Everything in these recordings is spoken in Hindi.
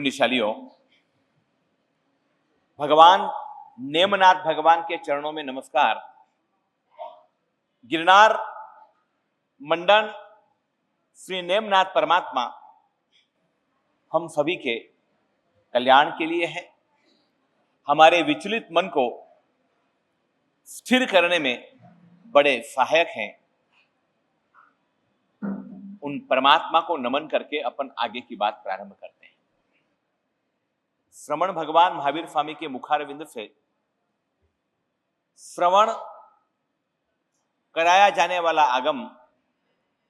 पुण्यशालियों, भगवान नेमनाथ भगवान के चरणों में नमस्कार। गिरनार मंडन श्री नेमनाथ परमात्मा हम सभी के कल्याण के लिए है। हमारे विचलित मन को स्थिर करने में बड़े सहायक हैं। उन परमात्मा को नमन करके अपन आगे की बात प्रारंभ करते हैं। श्रवण भगवान महावीर स्वामी के मुखारविंद से श्रवण कराया जाने वाला आगम,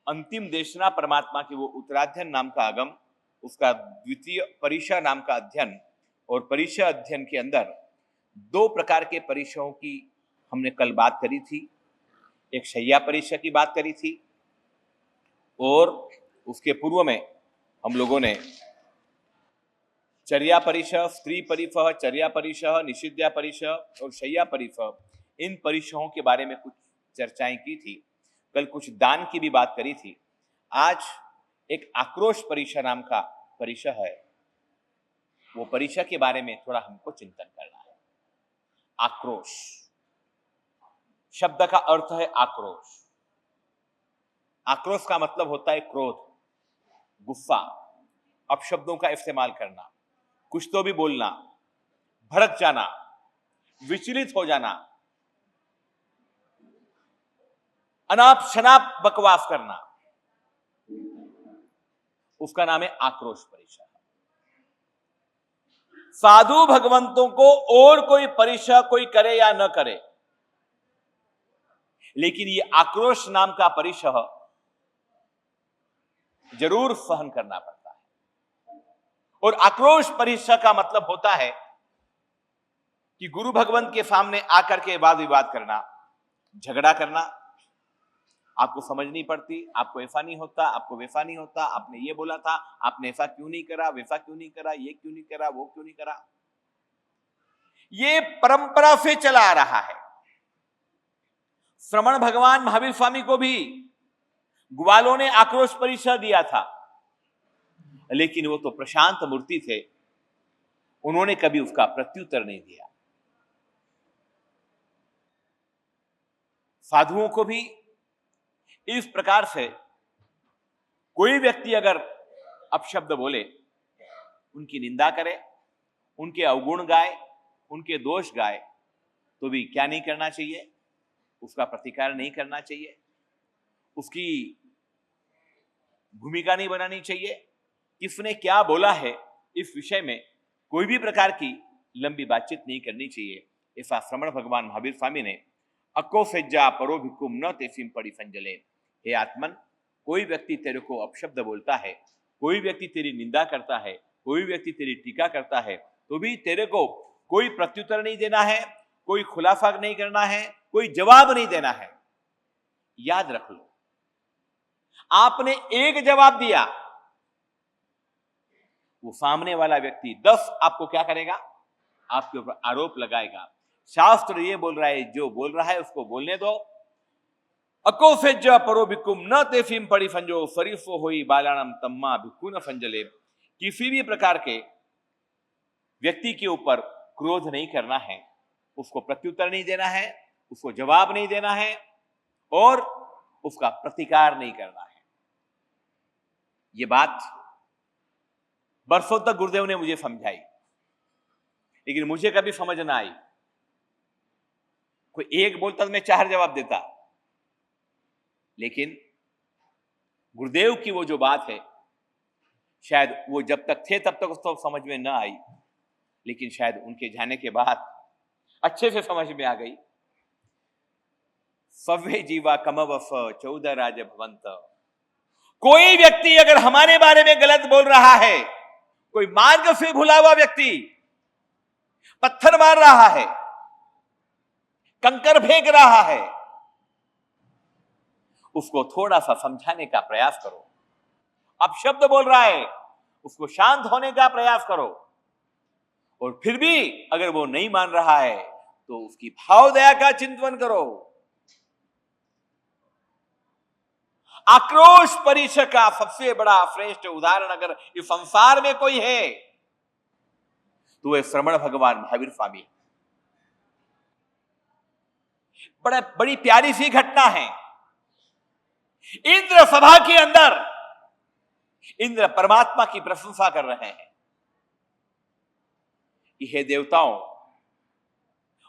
अंतिम देशना परमात्मा की वो उत्तराध्ययन नाम का आगम, उसका द्वितीय परिचय नाम का अध्ययन, और परिचय अध्ययन के अंदर दो प्रकार के परिचयों की हमने कल बात करी थी। एक शय्या परिचय की बात करी थी और उसके पूर्व में हम लोगों ने चर्या परिचय, स्त्री परिचय, चर्या परिचय, निषिद्धा परिचय और शय्या परिचय, इन परिचयों के बारे में कुछ चर्चाएं की थी। कल कुछ दान की भी बात करी थी। आज एक आक्रोश परिचय नाम का परिचय है। वो परिचय के बारे में थोड़ा हमको चिंतन करना है। आक्रोश शब्द का अर्थ है आक्रोश। आक्रोश का मतलब होता है क्रोध, गुस्सा, अपशब्दों का इस्तेमाल करना, कुछ तो भी बोलना, भड़क जाना, विचलित हो जाना, अनाप शनाप बकवास करना, उसका नाम है आक्रोश परिचय। साधु भगवंतों को और कोई परिचय कोई करे या न करे, लेकिन ये आक्रोश नाम का परिचय जरूर सहन करना पड़ता है। और आक्रोश परिचय का मतलब होता है कि गुरु भगवंत के सामने आकर के वाद विवाद करना, झगड़ा करना। आपको समझ नहीं पड़ती, आपको ऐसा नहीं होता, आपको वैसा नहीं होता, आपने ये बोला था, आपने ऐसा क्यों नहीं करा, वैसा क्यों नहीं करा, ये क्यों नहीं करा, वो क्यों नहीं करा। ये परंपरा से चला आ रहा है। श्रवण भगवान महावीर स्वामी को भी ग्वालों ने आक्रोश परिचय दिया था, लेकिन वो तो प्रशांत मूर्ति थे, उन्होंने कभी उसका प्रत्युत्तर नहीं दिया। साधुओं को भी इस प्रकार से कोई व्यक्ति अगर अपशब्द बोले, उनकी निंदा करे, उनके अवगुण गाए, उनके दोष गाए, तो भी क्या नहीं करना चाहिए, उसका प्रतिकार नहीं करना चाहिए, उसकी भूमिका नहीं बनानी चाहिए। किसने क्या बोला है इस विषय में कोई भी प्रकार की लंबी बातचीत नहीं करनी चाहिए। ऐसा श्रवण भगवान महावीर स्वामी ने अको सेज्जा परो भिक्कुम न तेसिम पड़ी संजले। हे आत्मन, कोई व्यक्ति तेरे को अपशब्द बोलता है, कोई व्यक्ति तेरी निंदा करता है, कोई व्यक्ति तेरी टीका करता है, तो भी तेरे को कोई प्रत्युत्तर नहीं देना है, कोई खुलासा नहीं करना है, कोई जवाब नहीं देना है। याद रख लो, आपने एक जवाब दिया, वो सामने वाला व्यक्ति 10 आपको क्या करेगा, आपके ऊपर आरोप लगाएगा। शास्त्र ये बोल रहा है, जो बोल रहा है उसको बोलने दो। अको फेज परो भिक्कुम न तेफिम पड़ी फंजो फरीफो होई बालाणम तम्मा भिक्कु न फंजले। किसी भी प्रकार के व्यक्ति के ऊपर क्रोध नहीं करना है, उसको प्रत्युत्तर नहीं देना है, उसको जवाब नहीं देना है और उसका प्रतिकार नहीं करना है। ये बात बरसों तक गुरुदेव ने मुझे समझाई, लेकिन मुझे कभी समझ ना आई। कोई एक बोलता तो मैं 4 जवाब देता, लेकिन गुरुदेव की वो जो बात है, शायद वो जब तक थे तब तक उसको समझ में ना आई, लेकिन शायद उनके जाने के बाद अच्छे से समझ में आ गई। सव्वे जीवा कमवफ 14 राज भवंत। कोई व्यक्ति अगर हमारे बारे में गलत बोल रहा है, कोई मार्ग से भुला हुआ व्यक्ति पत्थर मार रहा है, कंकर फेंक रहा है, उसको थोड़ा सा समझाने का प्रयास करो। अपशब्द बोल रहा है, उसको शांत होने का प्रयास करो। और फिर भी अगर वो नहीं मान रहा है तो उसकी भाव दया का चिंतन करो। आक्रोश परिचय का सबसे बड़ा श्रेष्ठ उदाहरण अगर इस संसार में कोई है तो वह श्रवण भगवान महावीर स्वामी। बड़ी प्यारी सी घटना है। इंद्र सभा के अंदर इंद्र परमात्मा की प्रशंसा कर रहे हैं। हे देवताओं,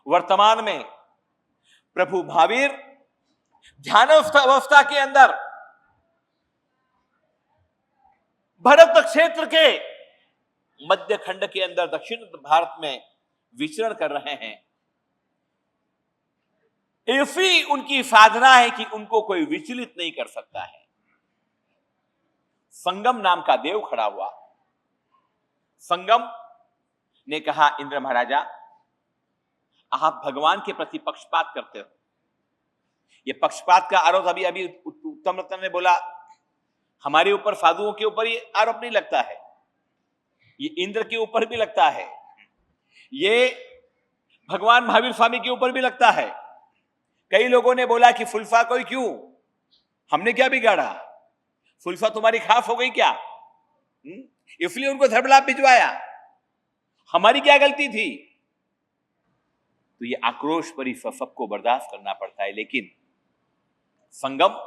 वर्तमान में प्रभु महावीर ध्यान अवस्था के अंदर भरत क्षेत्र के मध्य खंड के अंदर दक्षिण भारत में विचरण कर रहे हैं। ऐसी उनकी साधना है कि उनको कोई विचलित नहीं कर सकता है। संगम नाम का देव खड़ा हुआ। संगम ने कहा, इंद्र महाराजा, आप भगवान के प्रति पक्षपात करते हो। ये पक्षपात का आरोप अभी उत्तम रत्न ने बोला, हमारे ऊपर साधुओं के ऊपर ये आरोप नहीं लगता है, ये इंद्र के ऊपर भी लगता है, ये भगवान महावीर स्वामी के ऊपर भी लगता है। कई लोगों ने बोला कि फुलफा कोई क्यों, हमने क्या बिगाड़ा, फुलफा तुम्हारी खास हो गई क्या, इसलिए उनको धर्मलाभ भिजवाया, हमारी क्या गलती थी। तो ये आक्रोश पर सबको बर्दाश्त करना पड़ता है। लेकिन संगम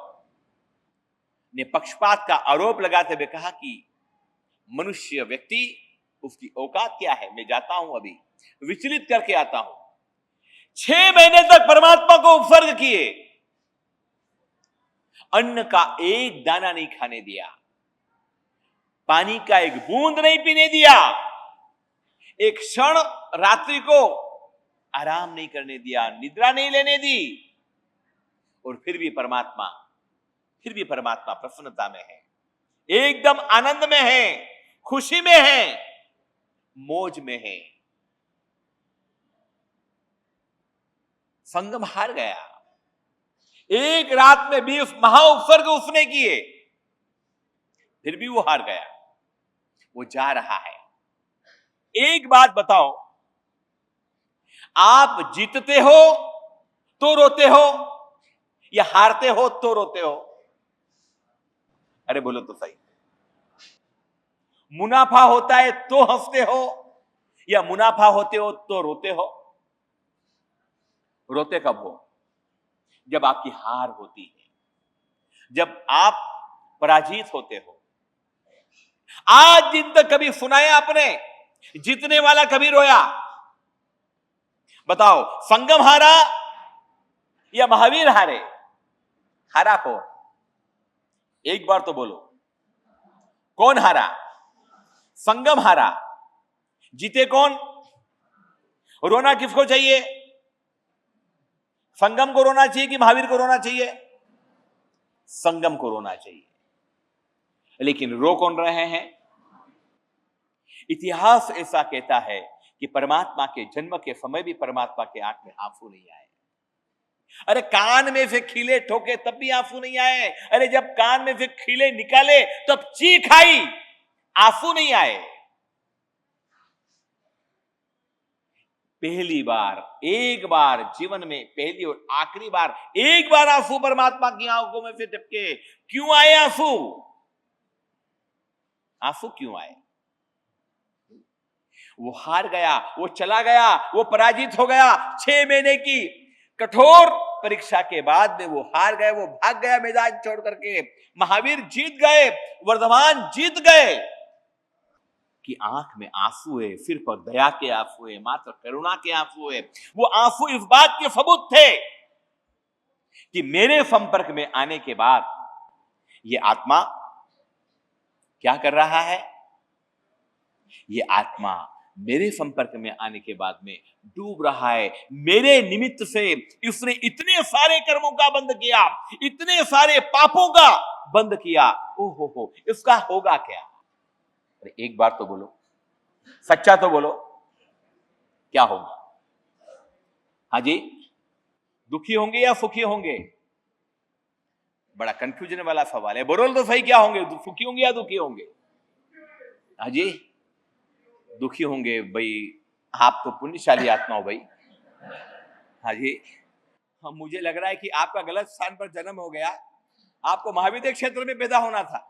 ने पक्षपात का आरोप लगाते हुए कहा कि मनुष्य व्यक्ति, उसकी औकात क्या है, मैं जाता हूं, अभी विचलित करके आता हूं। 6 महीने तक परमात्मा को उपसर्ग किए, अन्न का एक दाना नहीं खाने दिया, पानी का एक बूंद नहीं पीने दिया, एक क्षण रात्रि को आराम नहीं करने दिया, निद्रा नहीं लेने दी। और फिर भी परमात्मा प्रसन्नता में है, एकदम आनंद में है, खुशी में है, मौज में है। संगम हार गया। एक रात में 20 महाउपसर्ग उसने किए, फिर भी वो हार गया। वो जा रहा है। एक बात बताओ, आप जीतते हो तो रोते हो या हारते हो तो रोते हो? अरे बोलो तो सही। मुनाफा होता है तो हंसते हो या मुनाफा होते हो तो रोते हो? रोते कब हो? जब आपकी हार होती है, जब आप पराजित होते हो। आज दिन तक कभी सुनाया आपने जीतने वाला कभी रोया? बताओ, संगम हारा या महावीर हारे? हारा कौन? एक बार तो बोलो, कौन हारा? संगम हारा। जीते कौन? रोना किसको चाहिए? संगम को रोना चाहिए कि महावीर को रोना चाहिए? संगम को रोना चाहिए। लेकिन रो कौन रहे हैं? इतिहास ऐसा कहता है कि परमात्मा के जन्म के समय भी परमात्मा के आंख में आंसू नहीं आए। अरे कान में से खीले ठोके तब भी आंसू नहीं आए। अरे जब कान में से खीले निकाले तब चीख आई, आंसू नहीं आए। पहली बार, एक बार जीवन में, पहली और आखिरी बार, एक बार आंसू परमात्मा की आंखों में से टपके। क्यों आए आंसू? आंसू क्यों आए? वो हार गया, वो चला गया, वो पराजित हो गया। 6 महीने की कठोर परीक्षा के बाद में वो हार गए, वो भाग गया मैदान छोड़ करके। महावीर जीत गए, वर्धमान जीत गए। कि आंख में आंसू है, सिर पर दया के आंसू है, मात्र करुणा के आंसू है। वो आंसू इस बात के सबूत थे कि मेरे संपर्क में आने के बाद ये आत्मा क्या कर रहा है? ये आत्मा मेरे संपर्क में आने के बाद में डूब रहा है। मेरे निमित्त से इसने इतने सारे कर्मों का बंद किया, इतने सारे पापों का बंद किया। हो, इसका होगा क्या? अरे एक बार तो बोलो, सच्चा तो बोलो, क्या होगा? हाँ जी, दुखी होंगे या सुखी होंगे? बड़ा कंफ्यूजन वाला सवाल है। बोलो तो सही, क्या होंगे? सुखी होंगे या दुखी होंगे? हाँ जी, दुखी होंगे। भाई आप तो पुण्यशाली आत्मा हो भाई। हाँ जी, हाँ, मुझे लग रहा है कि आपका गलत स्थान पर जन्म हो गया। आपको महाविद्या क्षेत्र में पैदा होना था।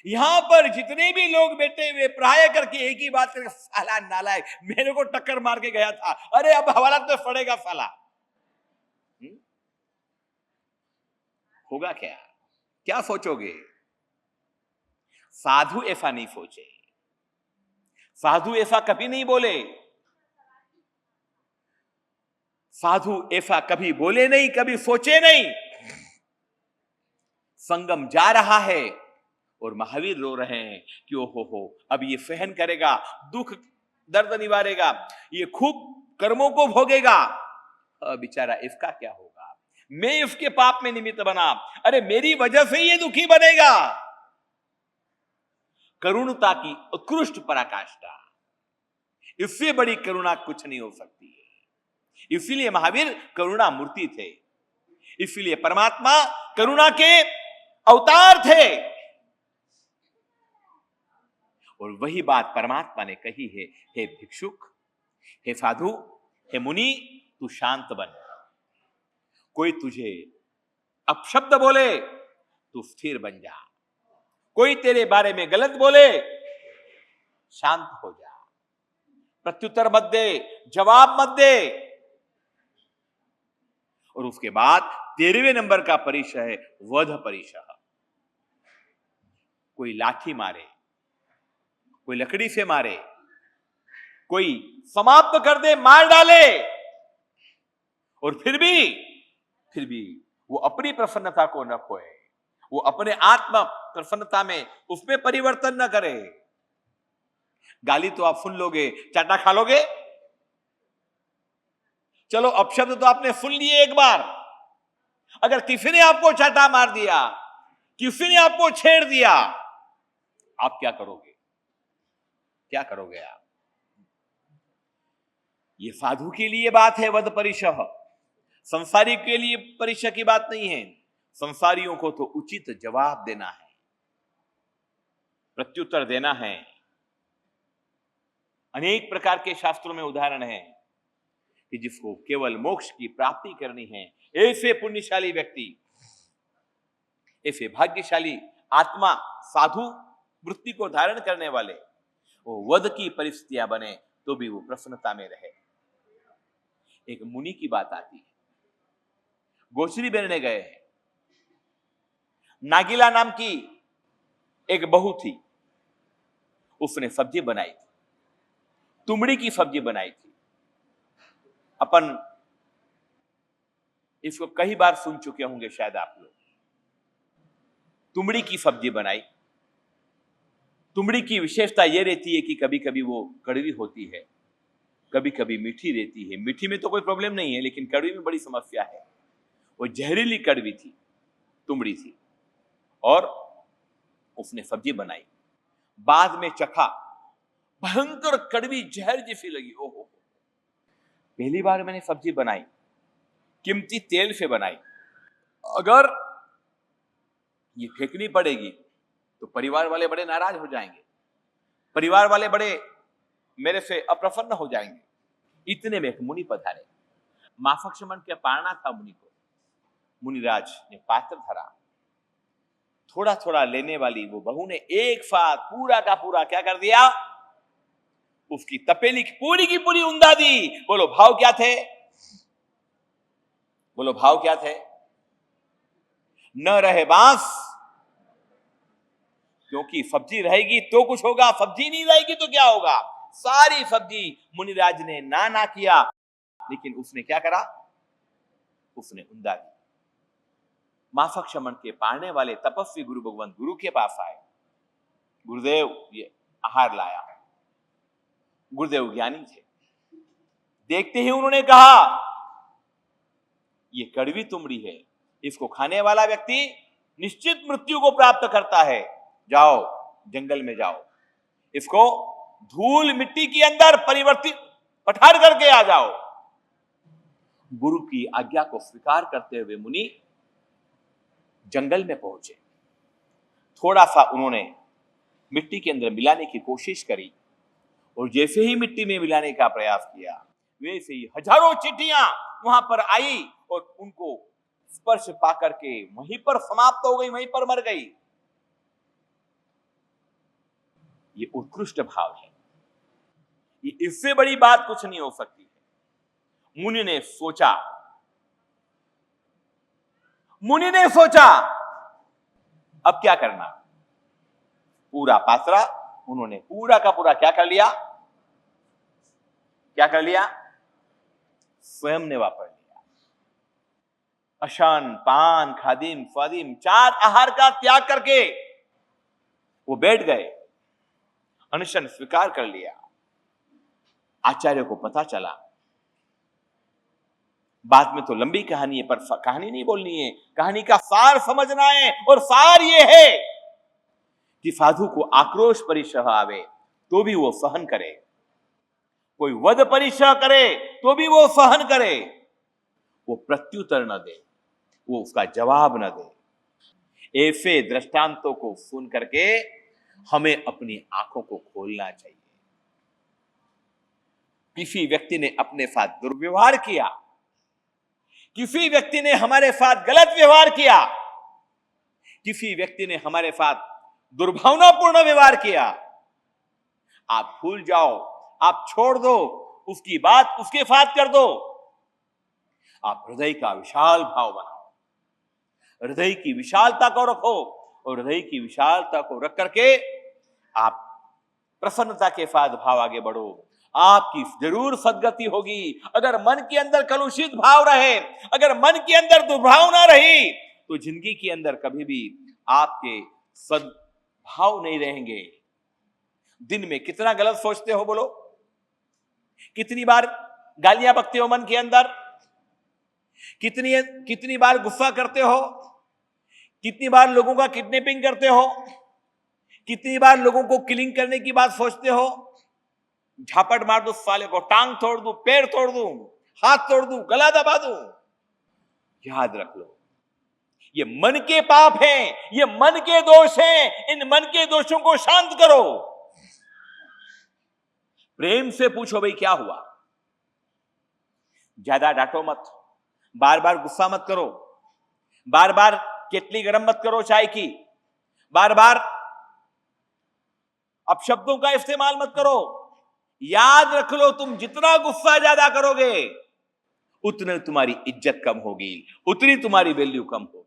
यहां पर जितने भी लोग बैठे हुए प्राय करके एक ही बात करके, साला नालायक मेरे को टक्कर मार के गया था, अरे अब हवालात में पड़ेगा साला। होगा क्या, क्या सोचोगे? साधु ऐसा नहीं सोचे, साधु ऐसा कभी नहीं बोले, साधु ऐसा कभी बोले नहीं, कभी सोचे नहीं। संगम जा रहा है और महावीर रो रहे हैं कि ओ हो अब ये सहन करेगा, दुख दर्द निवारेगा, ये खूब कर्मों को भोगेगा, बेचारा इसका क्या होगा, मैं इसके पाप में निमित्त बना, अरे मेरी वजह से ये दुखी बनेगा। करुणता की उत्कृष्ट पराकाष्ठा, इससे बड़ी करुणा कुछ नहीं हो सकती है। इसीलिए महावीर करुणा मूर्ति थे, इसीलिए परमात्मा करुणा के अवतार थे। और वही बात परमात्मा ने कही है, हे भिक्षुक, हे साधु, हे मुनि, तू शांत बन। कोई तुझे अपशब्द बोले तू स्थिर बन जा, कोई तेरे बारे में गलत बोले शांत हो जा, प्रत्युत्तर मत दे, जवाब मत दे। और उसके बाद 13वें नंबर का परिचय है वध परिचय। कोई लाठी मारे, कोई लकड़ी से मारे, कोई समाप्त कर दे, मार डाले, और फिर भी वो अपनी प्रसन्नता को न खोए, वो अपने आत्म प्रसन्नता में उसमें परिवर्तन न करे। गाली तो आप सुन लोगे, चाटा खा लोगे, चलो अपशब्द तो आपने सुन लिए एक बार, अगर किसी ने आपको चाटा मार दिया, किसी ने आपको छेड़ दिया, आप क्या करोगे? क्या करोगे आप? ये साधु के लिए बात है वध परिचय, संसारी के लिए परिचय की बात नहीं है। संसारियों को तो उचित जवाब देना है, प्रत्युत्तर देना है। अनेक प्रकार के शास्त्रों में उदाहरण है कि जिसको केवल मोक्ष की प्राप्ति करनी है, ऐसे पुण्यशाली व्यक्ति, ऐसे भाग्यशाली आत्मा, साधु वृत्ति को धारण करने वाले, वो वध की परिस्थितियां बने तो भी वो प्रसन्नता में रहे। एक मुनि की बात आती है, गोचरी बेरने गए हैं, नागिला नाम की एक बहू थी, उसने सब्जी बनाई थी, तुमड़ी की सब्जी बनाई थी। अपन इसको कई बार सुन चुके होंगे शायद आप लोग। तुमड़ी की सब्जी बनाई। तुमड़ी की विशेषता यह रहती है कि कभी कभी वो कड़वी होती है, कभी कभी मीठी रहती है। मीठी में तो कोई प्रॉब्लम नहीं है, लेकिन कड़वी में बड़ी समस्या है। वो जहरीली कड़वी थी, तुमड़ी थी, और उसने सब्जी बनाई। बाद में चखा, भयंकर कड़वी जहर जैसी लगी। ओहो, पहली बार मैंने सब्जी बनाई, कीमती तेल से बनाई, अगर ये फेंकनी पड़ेगी तो परिवार वाले बड़े नाराज हो जाएंगे, परिवार वाले बड़े मेरे से अप्रसन्न हो जाएंगे। इतने में एक मुनि पधारे। माफक शमन क्या पारना था मुनि को। मुनिराज ने पात्र धरा, थोड़ा थोड़ा लेने वाली वो बहू ने एक साथ पूरा का पूरा क्या कर दिया, उसकी तपेली पूरी की पूरी उंधा दी। बोलो भाव क्या थे? बोलो भाव क्या थे? न रहे बांस, क्योंकि सब्जी रहेगी तो कुछ होगा, सब्जी नहीं रहेगी तो क्या होगा। सारी सब्जी मुनिराज ने ना किया, लेकिन उसने क्या करा, उसने उंधा दी। माफक शमन के पालने वाले तपस्वी गुरु भगवान गुरु के पास आए। गुरुदेव, ये आहार लाया। गुरुदेव ज्ञानी थे, देखते ही उन्होंने कहा, ये कड़वी तुमड़ी है, इसको खाने वाला व्यक्ति निश्चित मृत्यु को प्राप्त करता है। जाओ जंगल में जाओ, इसको धूल मिट्टी के अंदर परिवर्तित पठार करके आ जाओ। गुरु की आज्ञा को स्वीकार करते हुए मुनि जंगल में पहुंचे। थोड़ा सा उन्होंने मिट्टी के अंदर मिलाने की कोशिश करी, और जैसे ही मिट्टी में मिलाने का प्रयास किया, वैसे ही हजारों चींटियां वहां पर आई और उनको स्पर्श पाकर के वहीं पर समाप्त हो गई, वहीं पर मर गई। ये उत्कृष्ट भाव है। ये इससे बड़ी बात कुछ नहीं हो सकती है। मुनि ने सोचा, अब क्या करना। पूरा पात्रा उन्होंने पूरा का पूरा क्या कर लिया, स्वयं ने वापर लिया। अशान, पान, खादिम, स्वादिम 4 आहार का त्याग करके वो बैठ गए, अनशन स्वीकार कर लिया। आचार्य को पता चला, बाद में तो लंबी कहानी है, पर कहानी नहीं बोलनी है, कहानी का सार समझना है। और सार ये है कि साधु को आक्रोश परिशह आवे तो भी वो सहन करे, कोई वध परिशह करे तो भी वो सहन करे, वो प्रत्युत्तर न दे, वो उसका जवाब न दे। ऐसे दृष्टांतों को सुन करके हमें अपनी आंखों को खोलना चाहिए। किसी व्यक्ति ने अपने साथ दुर्व्यवहार किया, किसी व्यक्ति ने हमारे साथ गलत व्यवहार किया, किसी व्यक्ति ने हमारे साथ दुर्भावनापूर्ण व्यवहार किया, आप भूल जाओ, आप छोड़ दो, उसकी बात उसके साथ कर दो। आप हृदय का विशाल भाव बनाओ, हृदय की विशालता को रखो, और हृदय की विशालता को रख करके आप प्रसन्नता के साथ भाव आगे बढ़ो। आपकी जरूर सद्गति होगी। अगर मन के अंदर कलुषित भाव रहे, अगर मन के अंदर दुर्भावना रही, तो जिंदगी के अंदर कभी भी आपके सद्भाव नहीं रहेंगे। दिन में कितना गलत सोचते हो, बोलो? कितनी बार गालियां बकते हो मन के अंदर? कितनी बार गुस्सा करते हो? कितनी बार लोगों का किडनैपिंग करते हो? कितनी बार लोगों को किलिंग करने की बात सोचते हो? झापट मार दो साले को, टांग तोड़ दूं, पैर तोड़ दूं, हाथ तोड़ दूं, गला दबा दूं। याद रख लो, ये मन के पाप हैं, ये मन के दोष हैं। इन मन के दोषों को शांत करो। प्रेम से पूछो, भाई क्या हुआ? ज्यादा डांटो मत, बार बार गुस्सा मत करो, बार बार केतली गर्म मत करो चाय की, बार बार अपशब्दों का इस्तेमाल मत करो। याद रख लो, तुम जितना गुस्सा ज्यादा करोगे उतने तुम्हारी इज्जत कम होगी, उतनी तुम्हारी वैल्यू कम होगी।